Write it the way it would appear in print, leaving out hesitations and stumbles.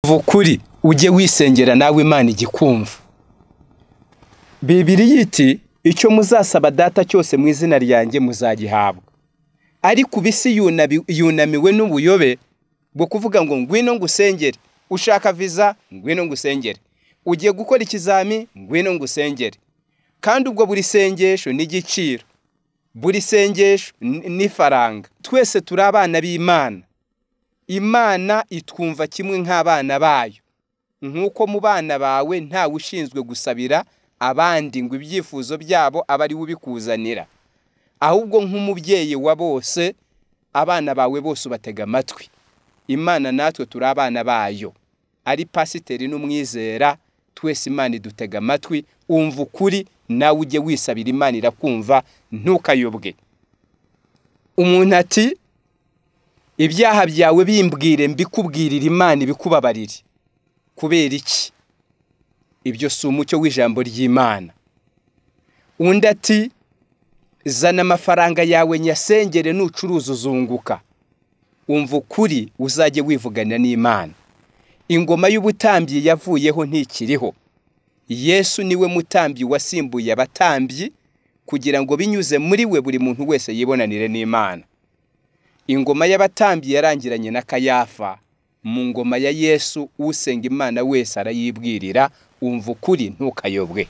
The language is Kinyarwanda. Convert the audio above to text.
Vukuri ujye wisengera nawe Imana igikumva. Bibiliya iti icyo muzasaba data cyose mu izina ryanjye muzagihabwa. Ariko bisi yunamiwe n'ubuyobe bwo kuvuga ngo ngwino ngusengere, ushaka visa ngwino ngusengere, ugiye gukora ikizami ngwino ngusengere. Kandi ubwo buri sengesho n'igiciro, buri sengesho n'ifaranga. Twese turi abana b'Imana. Imana itwumva kimwe nk'abana bayo. Nkuko mu bana bawe ntawe ushinzwe gusabira abandi ngo ibyifuzo byabo abari ubikuzanira. Ahubwo nk'umubyeyi wa bose, abana bawe bose ubatega amatwi. Imana natwe turi abana bayo. Ari pasiteri n'umwizera, twese Imana idutega amatwi, umva ukuri nawe ujye wisabira Imana irakumva ntukayobwe. Umuntu ati ibyaha byawe bimbwire mbikubwirira Imana ibikubabarire. Kubera iki? Ibyo si umucyo w'ijambo ry'Imana. Undi ati zana amafaranga yawe nyasengere nucuruza uzunguka. Umva ukuri uzajye wivugana n'Imana. Ingoma y'ubutambyi yavuyeho ntikiriho. Yesu niwe mutambyi wasimbuye abatambyi kugira ngo binyuze muri we buri muntu wese yibonanire n'Imana. Ingoma y'abatambyi yarangiranye na Kayafa. Mu ngoma ya Yesu usenga Imana wese arayibwirira. Umva ukuri ntukayobwe.